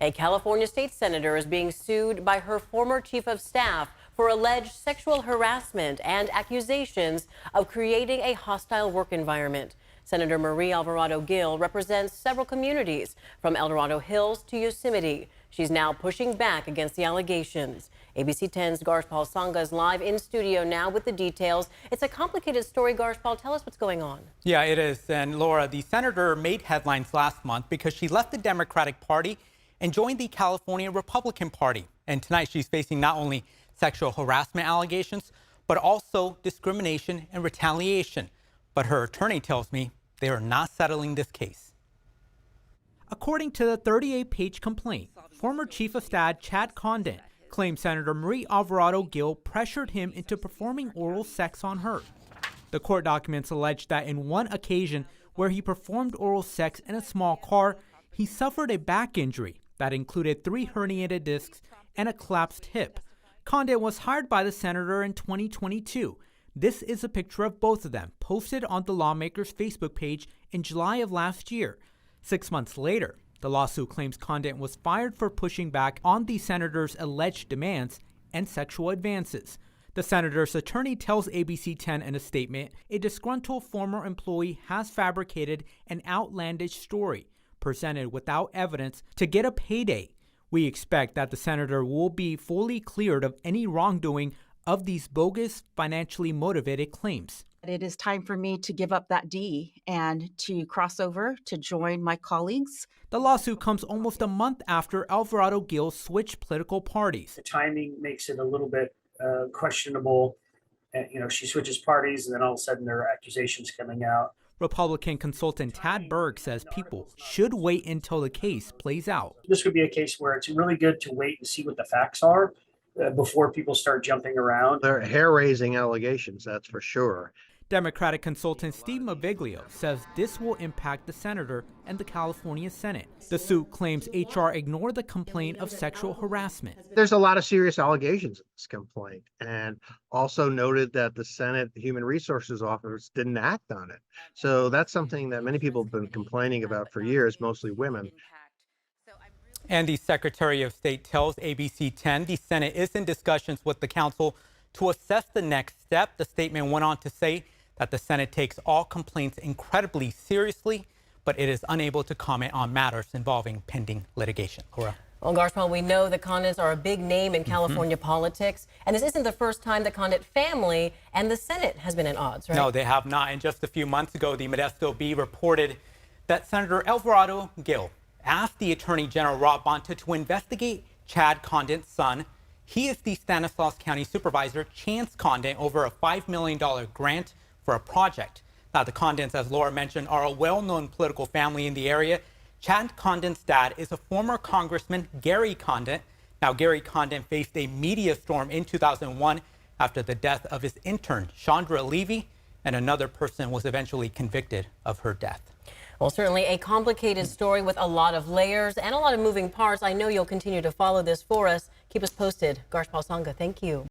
A California state senator is being sued by her former chief of staff for alleged sexual harassment and accusations of creating a hostile work environment. Senator Marie Alvarado-Gil represents several communities from El Dorado Hills to Yosemite. She's now pushing back against the allegations. ABC 10's Garshpal Sangha is live in studio now with the details. It's a complicated story. Garshpal, tell us what's going on. Yeah, it is. And Laura, the senator made headlines last month because she left the Democratic Party and joined the California Republican Party. And tonight she's facing not only sexual harassment allegations, but also discrimination and retaliation. But her attorney tells me they are not settling this case. According to the 38-page complaint, former Chief of Staff Chad Condon claimed Senator Marie Alvarado-Gil pressured him into performing oral sex on her. The court documents allege that in one occasion where he performed oral sex in a small car, he suffered a back injury that included 3 herniated discs and a collapsed hip. Condon was hired by the senator in 2022. This is a picture of both of them posted on the lawmaker's Facebook page in July of last year. 6 months later, the lawsuit claims Condon was fired for pushing back on the senator's alleged demands and sexual advances. The senator's attorney tells ABC 10 in a statement, a disgruntled former employee has fabricated an outlandish story presented without evidence to get a payday. We expect that the senator will be fully cleared of any wrongdoing of these bogus, financially motivated claims. It is time for me to give up that D and to cross over to join my colleagues. The lawsuit comes almost a month after Alvarado-Gil switched political parties. The timing makes it a little bit questionable. She switches parties and then all of a sudden there are accusations coming out. Republican consultant Tad Berg says people should wait until the case plays out. This would be a case where it's really good to wait and see what the facts are before people start jumping around. They're hair-raising allegations, that's for sure. Democratic consultant Steve Maviglio says this will impact the senator and the California Senate. The suit claims HR ignored the complaint of sexual harassment. There's a lot of serious allegations in this complaint, and also noted that the Senate Human Resources Office didn't act on it. So that's something that many people have been complaining about for years, mostly women. And the Secretary of State tells ABC 10 the Senate is in discussions with the council to assess the next step. The statement went on to say that the Senate takes all complaints incredibly seriously, but it is unable to comment on matters involving pending litigation. Laura. Well, Garshpal, we know that Condons are a big name in California politics, and this isn't the first time the Condon family and the Senate has been at odds, right? No, they have not. And just a few months ago, the Modesto Bee reported that Senator Alvarado-Gil asked the Attorney General Rob Bonta to investigate Chad Condon's son. He is the Stanislaus County Supervisor, Chance Condon, over a $5 million grant for a project. Now, the Condons, as Laura mentioned, are a well-known political family in the area. Chad Condon's dad is a former Congressman, Gary Condon. Now, Gary Condon faced a media storm in 2001 after the death of his intern, Chandra Levy, and another person was eventually convicted of her death. Well, certainly a complicated story with a lot of layers and a lot of moving parts. I know you'll continue to follow this for us. Keep us posted. Garshpal Sangha, thank you.